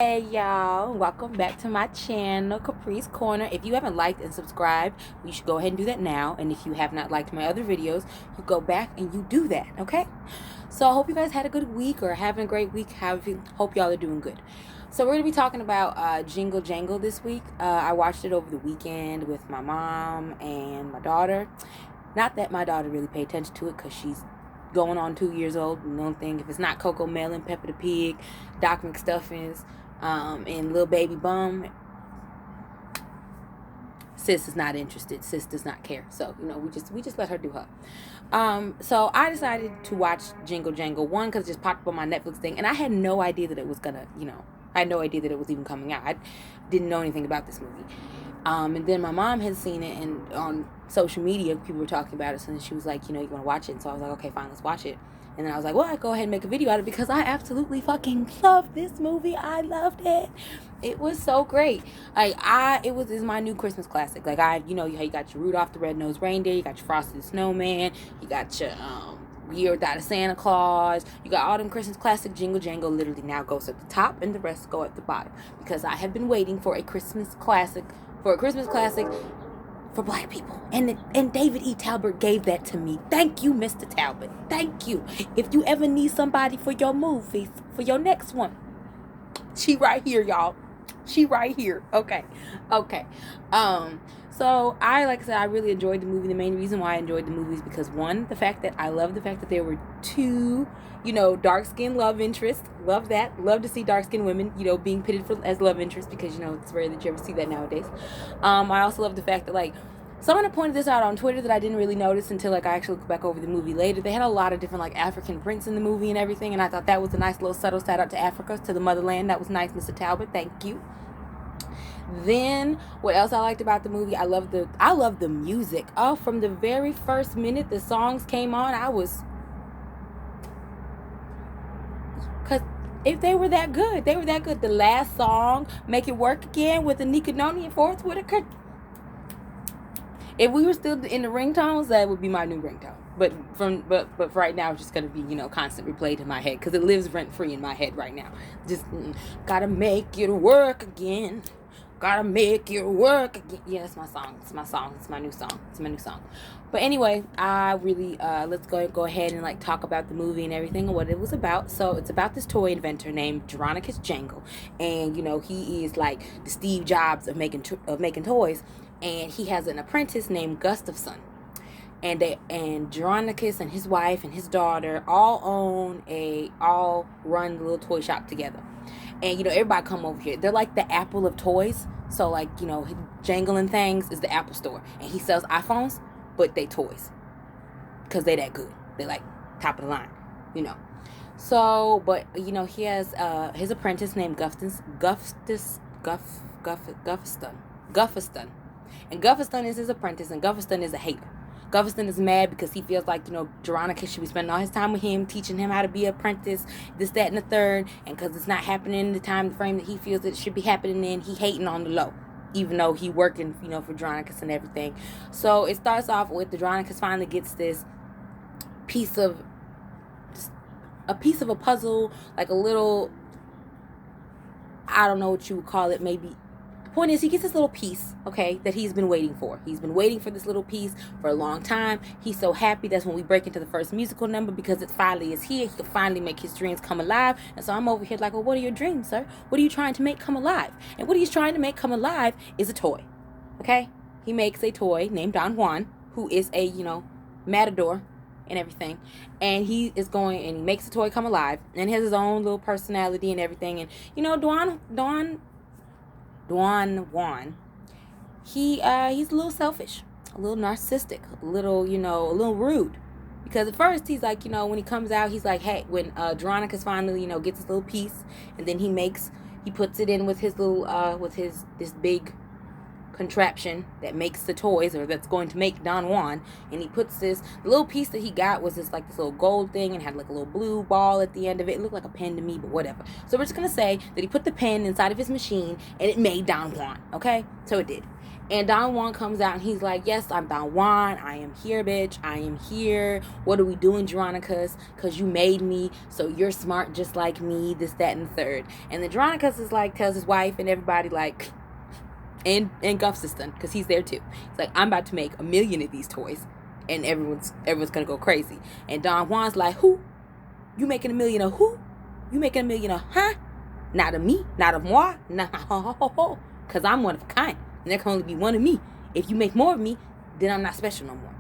Hey y'all, welcome back to my channel, Caprice Corner. If you haven't liked and subscribed, you should go ahead and do that now. And if you have not liked my other videos, you go back and you do that, okay? So I hope you guys had a good week or having a great week. Hope y'all are doing good. So we're going to be talking about Jingle Jangle this week. I watched it over the weekend with my mom and my daughter. Not that my daughter really paid attention to it because she's going on 2 years old. And the only thing, if it's not Coco Melon, Peppa the Pig, Doc McStuffins, and Little Baby Bum, sis is not interested. Sis does not care. So we just let her do her. So I decided to watch Jingle Jangle, one because it just popped up on my Netflix thing, and I had no idea that it was gonna, I had no idea that it was even coming out. I didn't know anything about this movie. And then my mom had seen it, and on social media people were talking about it, so then she was like, you want to watch it? And so I was like, okay, fine, let's watch it. And then I was like, well, I'll go ahead and make a video out of it because I absolutely fucking love this movie. I loved it. It was so great. It's my new Christmas classic. You got your Rudolph the Red-Nosed Reindeer, you got your Frosty the Snowman, you got your Year Without a Santa Claus, you got all them Christmas classic. Jingle Jangle literally now goes at the top and the rest go at the bottom because I have been waiting for a Christmas classic for Black people. And David E. Talbert gave that to me. Thank you, Mr. Talbot. Thank you. If you ever need somebody for your movies, for your next one, she right here, y'all. She right here. Okay. So like I said, I really enjoyed the movie. The main reason why I enjoyed the movie is because, one, I love the fact that there were two, dark-skinned love interests. Love that. Love to see dark-skinned women, being pitted as love interests because, it's rare that you ever see that nowadays. I also love the fact that, someone pointed this out on Twitter that I didn't really notice until, I actually looked back over the movie later. They had a lot of different, African prints in the movie and everything, and I thought that was a nice little subtle shout out to Africa, to the motherland. That was nice, Mr. Talbot. Thank you. Then, what else I liked about the movie, I love the music. Oh, from the very first minute the songs came on, because if they were that good. The last song, Make It Work Again, with Anika Noni and Forrest Whitaker. If we were still in the ringtones, that would be my new ringtone. But for right now, it's just gonna be, constant replayed in my head because it lives rent free in my head right now. Just gotta make it work again. Gotta make it work again. Yeah, that's my song. It's my song. It's my new song. But anyway, I really let's go ahead and talk about the movie and everything and what it was about. So it's about this toy inventor named Jeronicus Jangle, and he is like the Steve Jobs of making toys, and he has an apprentice named Gustafson. And Jeronicus and his wife and his daughter all run the little toy shop together. And everybody come over here. They're like the Apple of toys. So Jangling Things is the Apple store, and he sells iPhones, but they toys because they that good. They top of the line, So, but he has his apprentice named Gufston, and Gufston is his apprentice, and Gufston is a hater. Gufston is mad because he feels like, Jeronicus should be spending all his time with him, teaching him how to be an apprentice, this, that, and the third, and because it's not happening in the time frame that he feels it should be happening in, he hating on the low, even though he working, for Jeronicus and everything. So it starts off with Jeronicus finally gets this piece of a puzzle, like a little, I don't know what you would call it, maybe. Point is, he gets this little piece, okay, that he's been waiting for. He's been waiting for this little piece for a long time. He's so happy. That's when we break into the first musical number because it finally is here. He can finally make his dreams come alive. And so I'm over here well, what are your dreams, sir? What are you trying to make come alive? And what he's trying to make come alive is a toy, okay? He makes a toy named Don Juan, who is a, matador and everything. And he makes the toy come alive and has his own little personality and everything. And, Don Juan, he's a little selfish, a little narcissistic, a little rude. Because at first he's when he comes out, he's like, hey, when Jeronicus finally, gets his little piece, and then he puts it in with his little, this big contraption that makes the toys, or that's going to make Don Juan, and he puts the little piece that he got was this little gold thing and had like a little blue ball at the end of it. It looked like a pen to me, but whatever. So we're just gonna say that he put the pen inside of his machine and it made Don Juan. Okay, so it did. And Don Juan comes out and he's like, yes, I'm Don Juan. I am here, bitch. I am here. What are we doing, Dronicus? Because you made me, so you're smart just like me, this, that, and the third. And then Dronicus is like, tells his wife and everybody like, and Guff's assistant, because he's there too. He's like, I'm about to make 1 million of these toys, and everyone's gonna go crazy. And Don Juan's like, who? You making 1 million of who? You making 1 million of huh? Not of me, not of moi, nah, because I'm one of a kind, and there can only be one of me. If you make more of me, then I'm not special no more.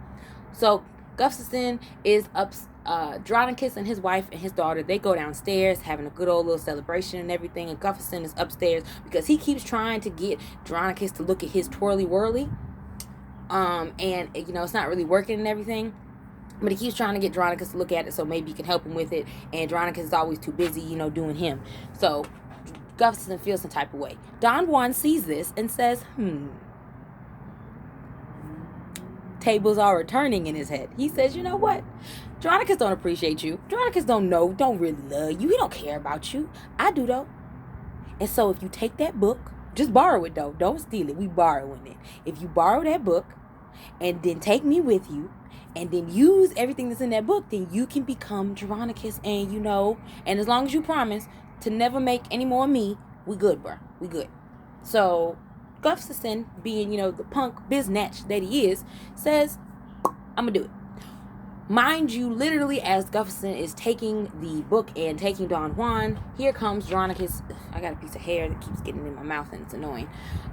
So Gustafson is up. Dronicus and his wife and his daughter, they go downstairs having a good old little celebration and everything, and Gustafson is upstairs because he keeps trying to get Dronicus to look at his twirly whirly, and it's not really working and everything, but he keeps trying to get Dronicus to look at it so maybe he can help him with it, and Dronicus is always too busy doing him. So Gustafson feels some type of way. Don Juan sees this and says, tables are returning in his head. He says, you know what? Dronicus don't appreciate you. Dronicus don't really love you. He don't care about you. I do, though. And so if you take that book, just borrow it, though. Don't steal it. We borrowing it. If you borrow that book and then take me with you and then use everything that's in that book, then you can become Dronicus, and as long as you promise to never make any more of me, we good, bro. We good. So Gustafson, being, the punk biznatch that he is, says, I'm going to do it. Mind you, literally, as Gustafson is taking the book and taking Don Juan, here comes Dronicus. I got a piece of hair that keeps getting in my mouth and it's annoying.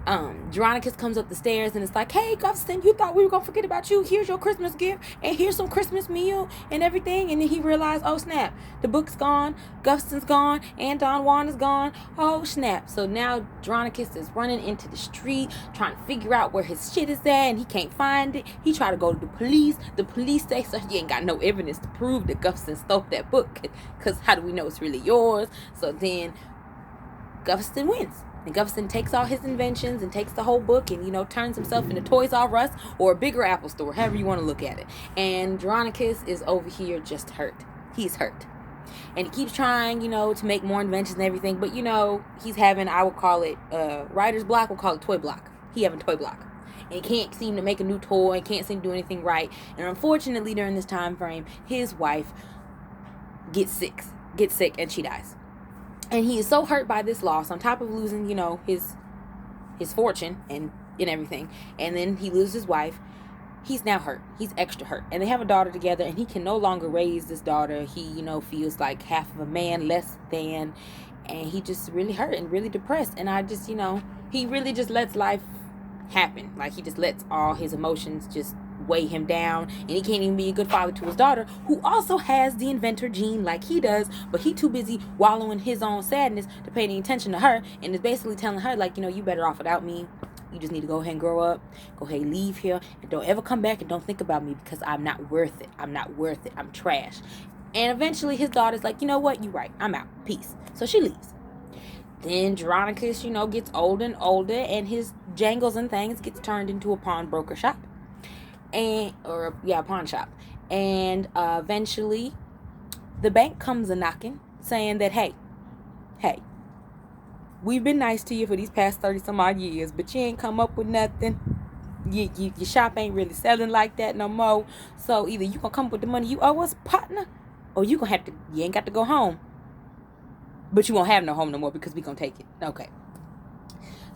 Dronicus comes up the stairs and it's like, hey, Gustafson, you thought we were going to forget about you? Here's your Christmas gift, and here's some Christmas meal and everything. And then he realized, oh, snap, the book's gone, Gustafson's gone, and Don Juan is gone. Oh, snap. So now Dronicus is running into the street trying to figure out where his shit is at, and he can't find it. He tried to go to the police. The police say, so he ain't got no evidence to prove that Gustafson stole that book, because how do we know it's really yours? So then Gustafson wins, and Gustafson takes all his inventions and takes the whole book and turns himself into Toys R Us or a bigger Apple store, however you want to look at it. And Dronicus is over here just hurt. He's hurt, and he keeps trying to make more inventions and everything, but he's having, I would call it writer's block. We'll call it toy block. He having toy block. And he can't seem to make a new toy, can't seem to do anything right. And unfortunately, during this time frame, his wife gets sick, and she dies. And he is so hurt by this loss, on top of losing, his fortune and everything. And then he loses his wife. He's now hurt. He's extra hurt. And they have a daughter together, and he can no longer raise this daughter. He, feels like half of a man less than. And he just really hurt and really depressed. And I just, he really just lets life happen. Like, he just lets all his emotions just weigh him down, and he can't even be a good father to his daughter, who also has the inventor gene like he does, but he too busy wallowing his own sadness to pay any attention to her, and is basically telling her, like, you better off without me. You just need to go ahead and grow up, go ahead and leave here, and don't ever come back, and don't think about me, because I'm not worth it. I'm trash. And eventually his daughter's like, you know what, you're right, I'm out, peace. So she leaves. Then Dronicus, gets older and older, and his jangles and things gets turned into a pawnbroker shop. Pawn shop. And eventually the bank comes a knocking, saying that, hey, we've been nice to you for these past 30 some odd years, but you ain't come up with nothing. Your shop ain't really selling like that no more. So either you gonna come up with the money you owe us, partner, or you ain't got to go home. But you won't have no home no more, because we gonna take it. Okay.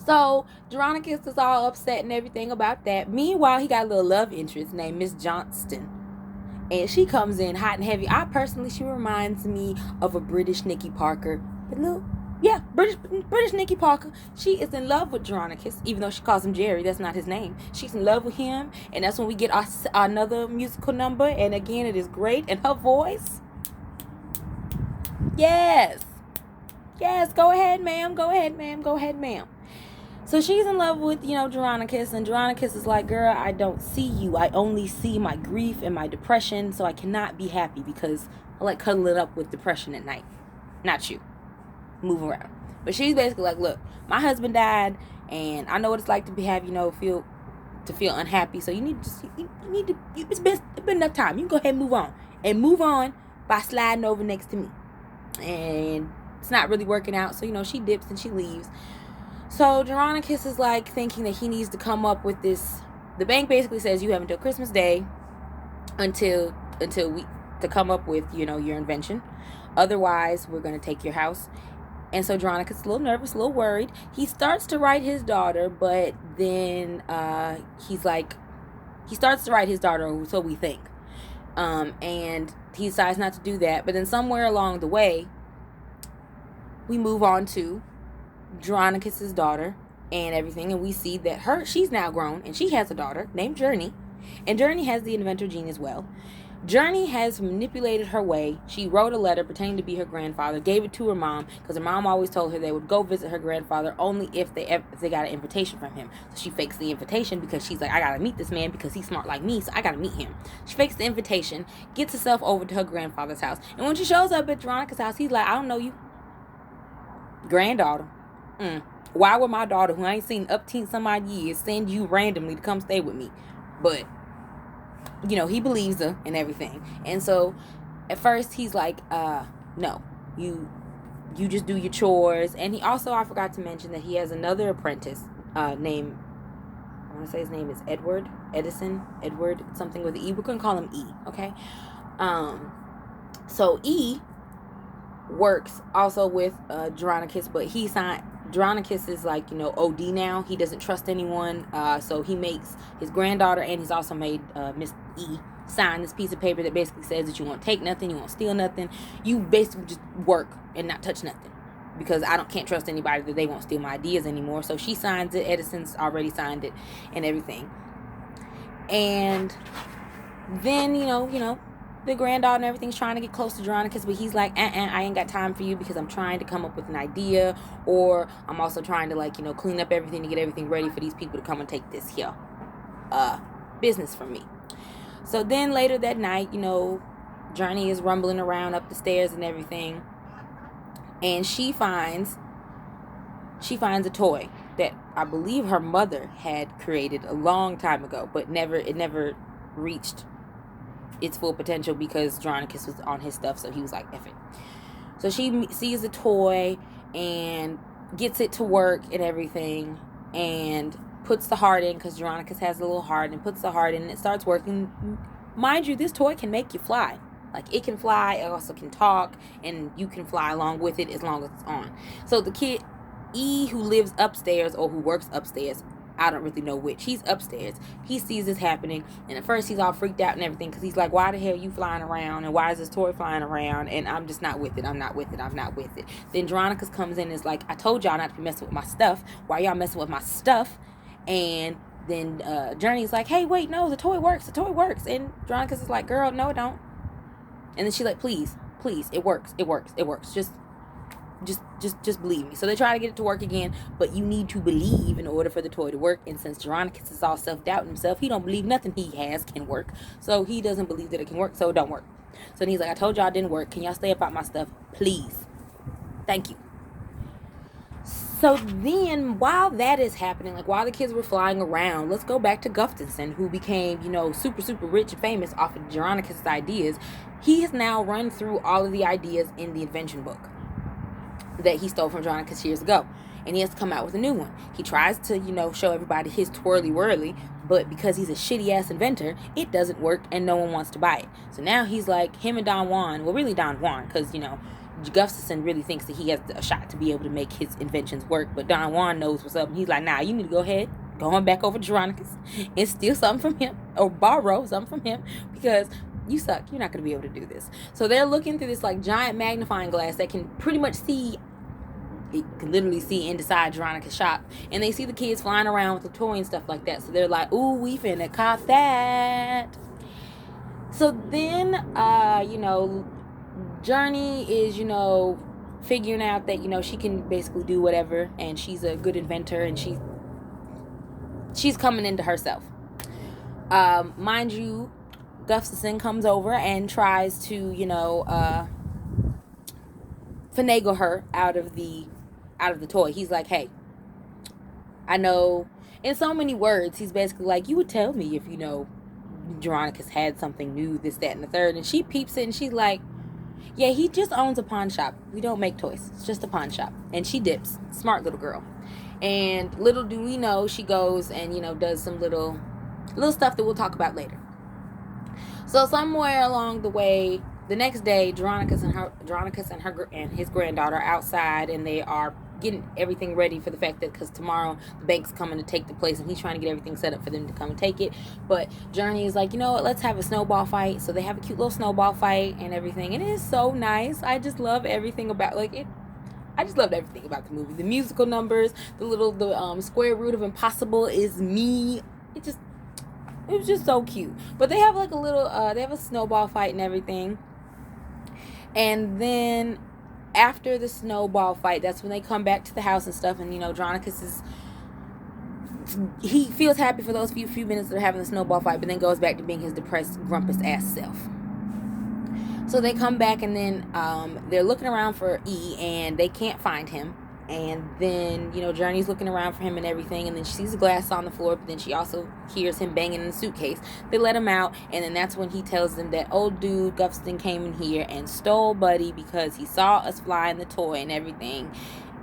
So Dronicus is all upset and everything about that. Meanwhile, he got a little love interest named Miss Johnston, and she comes in hot and heavy. She reminds me of a British Nikki Parker. British Nikki Parker. She is in love with Dronicus, even though she calls him Jerry. That's not his name. She's in love with him, and that's when we get another musical number. And again, it is great. And her voice, yes, go ahead, ma'am. So she's in love with, Dronicus, and Dronicus is like, girl, I don't see you. I only see my grief and my depression, so I cannot be happy, because I like cuddling up with depression at night. Not you. Move around. But she's basically like, look, my husband died, And I know what it's like to feel unhappy. So you need to it's been enough time. You can go ahead and move on by sliding over next to me. And it's not really working out. So, she dips and she leaves. So Jeronicus is like thinking that he needs to come up with this. The bank basically says you have until Christmas Day until we to come up with, your invention. Otherwise, we're going to take your house. And so Jeronicus is a little nervous, a little worried. He starts to write his daughter, but then he starts to write his daughter, so we think. And he decides not to do that. But then somewhere along the way, we move on to Jeronicus's daughter and everything, and we see that she's now grown, and she has a daughter named Journey, and Journey has the inventor gene as well. Journey has manipulated her way. She wrote a letter pretending to be her grandfather, gave it to her mom, because her mom always told her they would go visit her grandfather only if they got an invitation from him. So she fakes the invitation because she's like, I gotta meet this man because he's smart like me, so I gotta meet him. She fakes the invitation, gets herself over to her grandfather's house, and when she shows up at Jeronicus' house, he's like, I don't know you. Granddaughter. Why would my daughter, who I ain't seen up to some odd years, send you randomly to come stay with me? But he believes her and everything. And so at first he's like, no, you just do your chores. And he also, I forgot to mention that he has another apprentice named, I want to say his name is Edward, something with an E. We're going to call him E, okay? So E works also with Jeronicus, but Jeronicus is like, OD now. He doesn't trust anyone. So he makes his granddaughter, and he's also made Miss E sign this piece of paper that basically says that you won't take nothing, you won't steal nothing. You basically just work and not touch nothing. Because can't trust anybody that they won't steal my ideas anymore. So she signs it. Edison's already signed it and everything. And then, the granddaughter and everything's trying to get close to Jeronicus, but he's like, I ain't got time for you because I'm trying to come up with an idea, or I'm also trying to clean up everything to get everything ready for these people to come and take this here business from me. So then later that night, Journey is rumbling around up the stairs and everything, and she finds a toy that I believe her mother had created a long time ago, but it never reached its full potential because Jeronicus was on his stuff, so he was like, F it. So she sees the toy and gets it to work and everything, and puts the heart in, because Jeronicus has a little heart, and puts the heart in, and it starts working. Mind you, this toy can make you fly. Like, it can fly, it also can talk, and you can fly along with it as long as it's on. So the kid, E, who lives upstairs, or who works upstairs, I don't really know which, he's upstairs, he sees this happening, and at first he's all freaked out and everything, because he's like, why the hell are you flying around, and why is this toy flying around, and I'm just not with it. Then Jeronicus comes in and is like, I told y'all not to be messing with my stuff, why y'all messing with my stuff? And then Journey's like, hey, wait, no, the toy works, and Jeronicus is like, girl, no, it don't. And then she's like, please, it works, just believe me. So they try to get it to work again, but you need to believe in order for the toy to work. And since Jeronicus is all self-doubting himself, he don't believe nothing he has can work. So he doesn't believe that it can work, so it don't work. So then he's like, I told y'all it didn't work. Can y'all stay about my stuff, please? Thank you. So then, while that is happening, while the kids were flying around, let's go back to Gustafson, who became, super, super rich and famous off of Jeronicus' ideas. He has now run through all of the ideas in the invention book that he stole from Jeronicus years ago, and he has to come out with a new one. He tries to, show everybody his twirly-whirly, but because he's a shitty-ass inventor, it doesn't work, and no one wants to buy it. So now he's like, him and Don Juan, well, really Don Juan, because, Gustafson really thinks that he has a shot to be able to make his inventions work, but Don Juan knows what's up, and he's like, nah, you need to go ahead, go on back over to Jeronicus, and steal something from him, or borrow something from him, because you suck, you're not going to be able to do this. So they're looking through this, giant magnifying glass that can pretty much see, it can literally see inside Jeronicus' shop, and they see the kids flying around with the toy and stuff like that, so they're like, ooh, we finna cop that. So then, Journey is, figuring out that, she can basically do whatever, and she's a good inventor, and she's coming into herself. Mind you, Gustafson comes over and tries to, finagle her out of the toy. He's like, hey, I know, in so many words, he's basically like, you would tell me if, Veronica's had something new, this, that, and the third. And she peeps it and she's like, yeah, he just owns a pawn shop. We don't make toys. It's just a pawn shop. And she dips. Smart little girl. And little do we know, she goes and, does some little stuff that we'll talk about later. So somewhere along the way, the next day, Veronica's and his granddaughter are outside, and they are getting everything ready for the fact that because tomorrow the bank's coming to take the place, and he's trying to get everything set up for them to come and take it. But Journey is like, you know what, let's have a snowball fight. So they have a cute little snowball fight and everything, and it is so nice. I just love everything about it. I just loved everything about the movie. The musical numbers, the square root of impossible is me. It was just so cute. But they have like they have a snowball fight and everything. And then after the snowball fight, that's when they come back to the house and stuff. And, Dronicus he feels happy for those few minutes they're having the snowball fight, but then goes back to being his depressed, grumpus ass self. So they come back, and then they're looking around for E, and they can't find him. And then, Journey's looking around for him and everything, and then she sees a glass on the floor, but then she also hears him banging in the suitcase. They let him out, and then that's when he tells them that old dude Gufston came in here and stole Buddy because he saw us flying the toy and everything.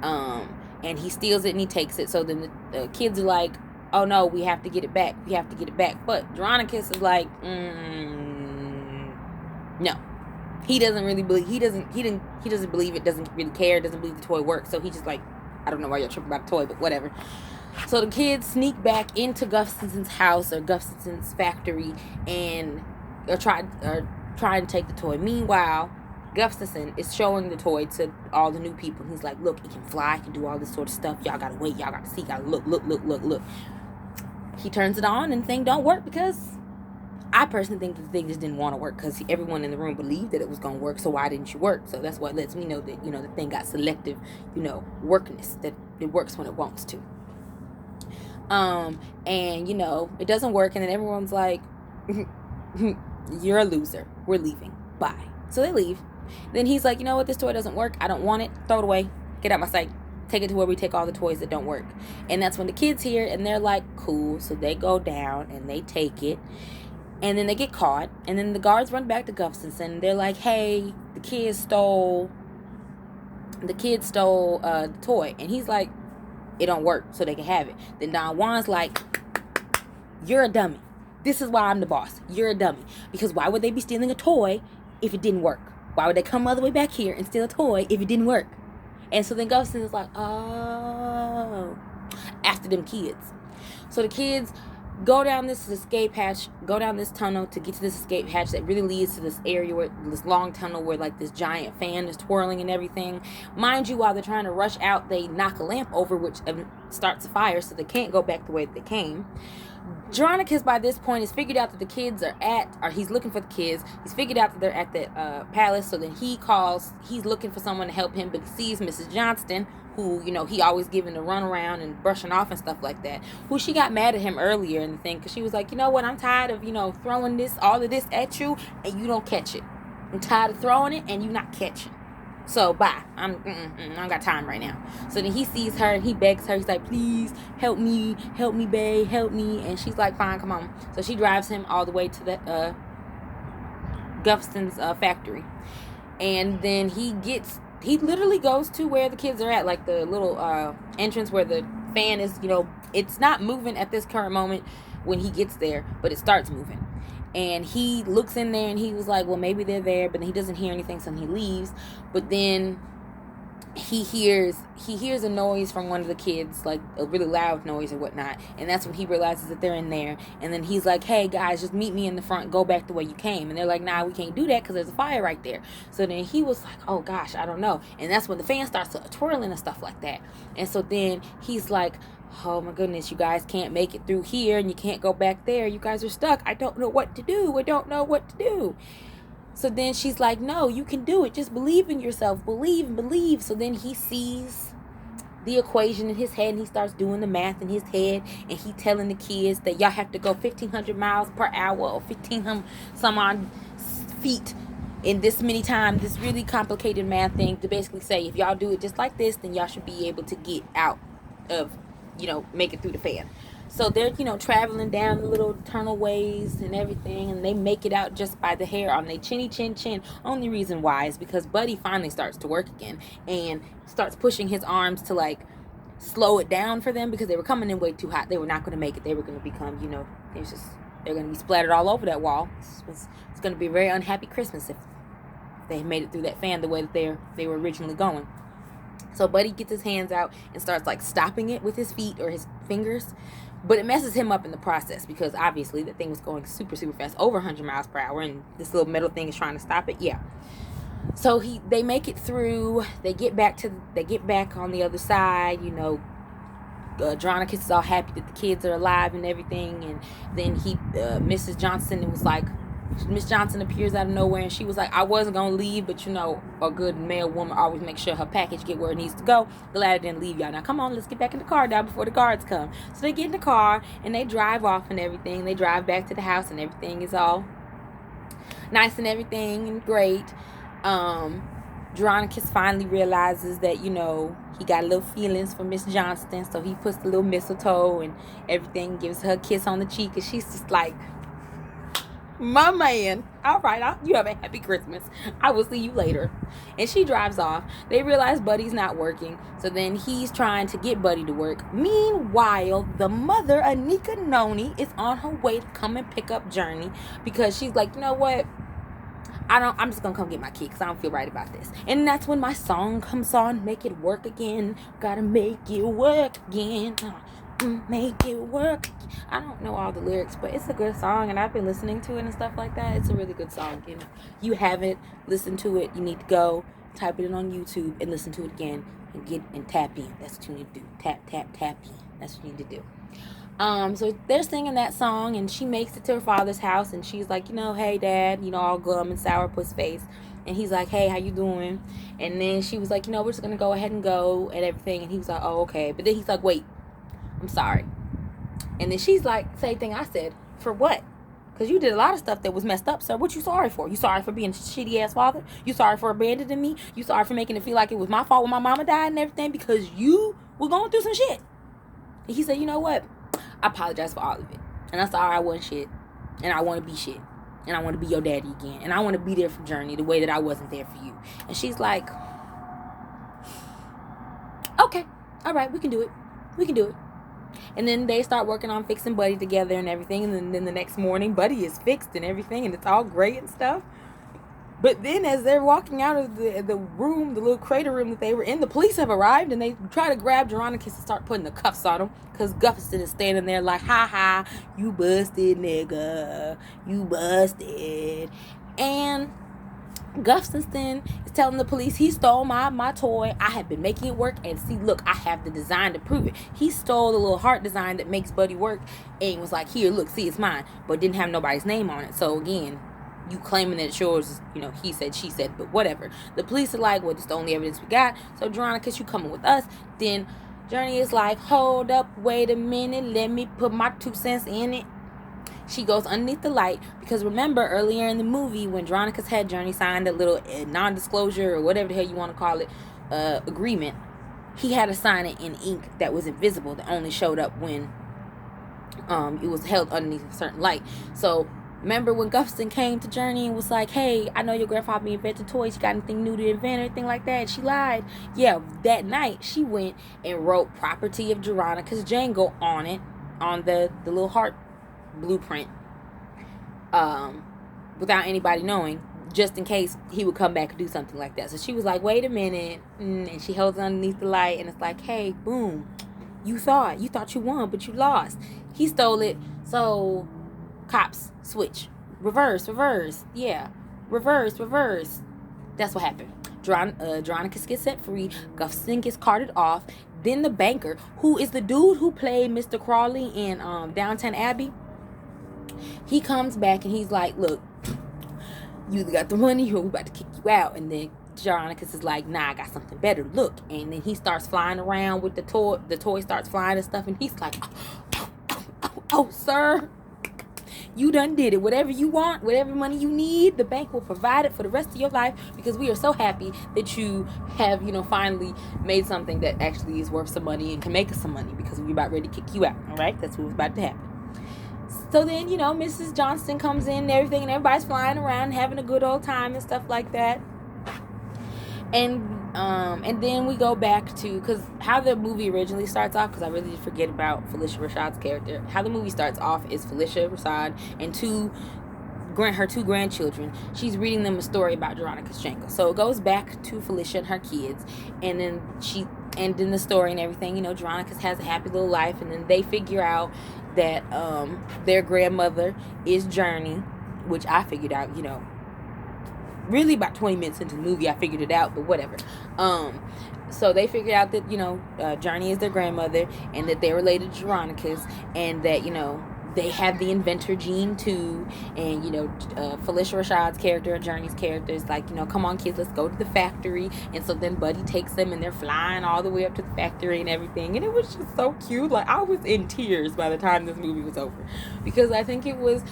And he steals it and he takes it. So then the kids are like, oh no, we have to get it back. We have to get it back. But Veronicus is like, no. He doesn't really believe, he doesn't believe it, doesn't really care, doesn't believe the toy works. So he's just like, I don't know why you're tripping about the toy, but whatever. So the kids sneak back into Gustafson's house or Gustafson's factory and are trying to take the toy. Meanwhile, Gustafson is showing the toy to all the new people. He's like, look, it can fly, it can do all this sort of stuff. Y'all gotta wait, y'all gotta see, gotta look. He turns it on and the thing don't work because I personally think the thing just didn't want to work because everyone in the room believed that it was going to work, so why didn't you work? So that's what lets me know that, the thing got selective, workness, that it works when it wants to. And, it doesn't work, and then everyone's like, you're a loser. We're leaving. Bye. So they leave. Then he's like, you know what? This toy doesn't work. I don't want it. Throw it away. Get out my sight. Take it to where we take all the toys that don't work. And that's when the kids hear, and they're like, cool. So they go down, and they take it. And then they get caught, and then the guards run back to Gustafson, and they're like, hey, the kid stole the toy. And he's like, it don't work, so they can have it. Then Don Juan's like, you're a dummy. This is why I'm the boss. You're a dummy. Because why would they be stealing a toy if it didn't work? Why would they come all the way back here and steal a toy if it didn't work? And so then Gustafson is like, oh, after them kids. So the kids go down this tunnel to get to this escape hatch that really leads to this area this long tunnel where like this giant fan is twirling and everything. Mind you, while they're trying to rush out, they knock a lamp over, which starts a fire, so they can't go back the way that they came. Dronicus by this point has figured out that the kids he's looking for the kids. He's figured out that they're at the palace, so then he's looking for someone to help him, but he sees Mrs. Johnston, who, he always giving the runaround and brushing off and stuff like that, who she got mad at him earlier in the thing, because she was like, you know what, I'm tired of, throwing all of this at you, and you don't catch it. I'm tired of throwing it, and you not catching. So, bye. I don't got time right now. So then he sees her, and he begs her, he's like, please, help me, babe, help me, and she's like, fine, come on. So she drives him all the way to the Gustafson's factory, and then he literally goes to where the kids are at, like the little entrance where the fan is, it's not moving at this current moment when he gets there, but it starts moving. And he looks in there and he was like, well, maybe they're there, but he doesn't hear anything, so he leaves. But then he hears a noise from one of the kids, like a really loud noise or whatnot, and that's when he realizes that they're in there. And then he's like, hey guys, just meet me in the front, go back the way you came. And they're like, nah, we can't do that because there's a fire right there. So then he was like, oh gosh, I don't know. And that's when the fan starts twirling and stuff like that. And so then he's like, oh my goodness, you guys can't make it through here and you can't go back there, you guys are stuck, I don't know what to do. So then she's like, no, you can do it. Just believe in yourself. Believe. So then he sees the equation in his head and he starts doing the math in his head, and he telling the kids that y'all have to go 1,500 miles per hour or 1,500 some odd feet in this many times, this really complicated math thing to basically say if y'all do it just like this, then y'all should be able to get out of make it through the fan. So they're, traveling down the little tunnel ways and everything, and they make it out just by the hair on their chinny chin. Only reason why is because Buddy finally starts to work again and starts pushing his arms to, like, slow it down for them, because they were coming in way too hot. They were not going to make it. They were going to become, they're going to be splattered all over that wall. It's going to be a very unhappy Christmas if they made it through that fan the way that they were originally going. So Buddy gets his hands out and starts, like, stopping it with his feet or his fingers. But it messes him up in the process, because obviously the thing was going super, super fast, over 100 miles per hour, and this little metal thing is trying to stop it. Yeah. So they make it through. They get back on the other side. Dronicus is all happy that the kids are alive and everything. And then Mrs. Johnson was like, Miss Johnson appears out of nowhere, and she was like, I wasn't gonna leave, but a good male woman always makes sure her package get where it needs to go. Glad I didn't leave y'all. Now come on, let's get back in the car now before the guards come. So they get in the car and they drive off and everything. They drive back to the house and everything is all nice and everything and great. Dronicus finally realizes that, he got little feelings for Miss Johnston, so he puts the little mistletoe and everything, gives her a kiss on the cheek, and she's just like, my man, all right, you have a happy Christmas. I will see you later. And she drives off. They realize Buddy's not working, so then he's trying to get Buddy to work. Meanwhile, the mother, Anika Noni, is on her way to come and pick up Journey, because she's like, you know what? I'm just gonna come get my kid, because I don't feel right about this. And that's when my song comes on, Make It Work Again. Gotta make it work again. Make it work. I don't know all the lyrics, but it's a good song, and I've been listening to it and stuff like that. It's a really good song. You haven't listened to it, you need to go type it in on YouTube and listen to it again and tap in. That's what you need to do. Tap in. That's what you need to do. So they're singing that song, and she makes it to her father's house, and she's like, hey, Dad, all glum and sourpuss face. And he's like, hey, how you doing? And then she was like, we're just gonna go ahead and go and everything. And he was like, oh, okay. But then he's like, wait, I'm sorry. And then she's like, same thing I said. For what? Because you did a lot of stuff that was messed up, sir. What you sorry for? You sorry for being a shitty ass father? You sorry for abandoning me? You sorry for making it feel like it was my fault when my mama died and everything, because you were going through some shit? And he said, you know what? I apologize for all of it. And I'm sorry I wasn't shit. And I want to be shit. And I want to be your daddy again. And I want to be there for Journey the way that I wasn't there for you. And she's like, okay. All right, we can do it. We can do it. And then they start working on fixing Buddy together and everything. And then the next morning, Buddy is fixed and everything. And it's all great and stuff. But then as they're walking out of the room, the little crater room that they were in, the police have arrived. And they try to grab Dronicus and start putting the cuffs on him. Because Gufferson is standing there like, ha ha, you busted, nigga. You busted. And Gustafson is telling the police he stole my toy. I have been making it work, and see, look, I have the design to prove it. He stole the little heart design that makes Buddy work and was like, here, look, see, it's mine, but didn't have nobody's name on it. So again, you claiming that it's yours, he said, she said, but whatever. The police are like, well, this is the only evidence we got, so Dronicus, you coming with us. Then Journey is like, hold up, wait a minute, let me put my 2 cents in it. She goes underneath the light, because remember earlier in the movie when Dronicus had Journey sign a little non-disclosure or whatever the hell you want to call it agreement, he had to sign it in ink that was invisible, that only showed up when it was held underneath a certain light. So remember when Gustafson came to Journey and was like, hey, I know your grandfather invented toys, you got anything new to invent or anything like that? And she lied. Yeah, that night she went and wrote property of Dronicus Jangle on it, on the little heart blueprint, without anybody knowing, just in case he would come back and do something like that. So she was like, wait a minute, and she holds it underneath the light, and it's like, hey, boom, you thought you won, but you lost. He stole it. So cops switch, reverse, yeah, reverse. That's what happened. Dronicus gets set free. Gustafson gets carted off. Then the banker, who is the dude who played Mr. Crawley in Downton Abbey, he comes back and he's like, look, you either got the money or we about to kick you out. And then Dronicus is like, nah, I got something better. Look. And then he starts flying around with the toy. The toy starts flying and stuff. And he's like, oh, sir, You done did it. Whatever you want, whatever money you need, the bank will provide it for the rest of your life, because we are so happy that you have, finally made something that actually is worth some money and can make us some money, because we're about ready to kick you out. All right? That's what's about to happen. So then, Mrs. Johnston comes in and everything, and everybody's flying around having a good old time and stuff like that. And then we go back to, because how the movie originally starts off, because I really did forget about Phylicia Rashad's character. How the movie starts off is Phylicia Rashad and her two grandchildren. She's reading them a story about Veronica's Jangle. So it goes back to Phylicia and her kids, and then in the story and everything, Veronica has a happy little life, and then they figure out that their grandmother is Journey, which I figured out, really about 20 minutes into the movie I figured it out, but whatever. So they figured out that Journey is their grandmother, and that they're related to Veronica's, and that they have the inventor gene too. And Phylicia Rashad's character and Journey's character is like, come on kids, let's go to the factory. And so then Buddy takes them, and they're flying all the way up to the factory and everything, and it was just so cute. Like, I was in tears by the time this movie was over, because I think it was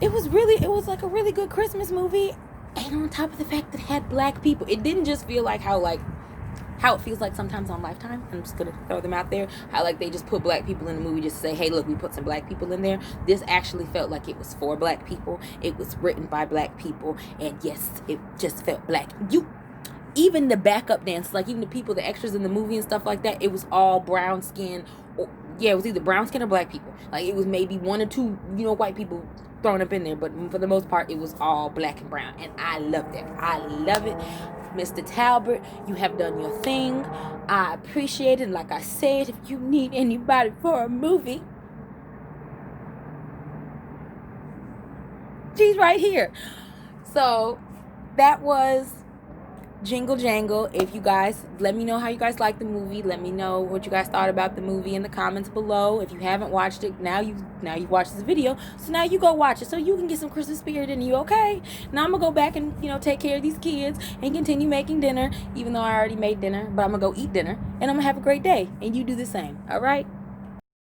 like a really good Christmas movie. And on top of the fact that it had black people, it didn't just feel like how it feels like sometimes on Lifetime. I'm just gonna throw them out there. How like they just put black people in the movie just to say, hey, look, we put some black people in there. This actually felt like it was for black people. It was written by black people, and yes, it just felt black. Even the backup dancers, like even the people, the extras in the movie and stuff like that, it was all brown skin. It was either brown skin or black people. Like, it was maybe one or two, white people thrown up in there, but for the most part, it was all black and brown, and I loved it. I love it. Mr. Talbot, you have done your thing. I appreciate it. Like I said, if you need anybody for a movie, she's right here. So that was Jingle Jangle. If you guys, let me know how you guys like the movie. Let me know what you guys thought about the movie in the comments below. If you haven't watched it, now you've watched this video, so now you go watch it so you can get some Christmas spirit in you. Okay, now I'm gonna go back and take care of these kids and continue making dinner, even though I already made dinner. But I'm gonna go eat dinner, and I'm gonna have a great day, and you do the same. All right.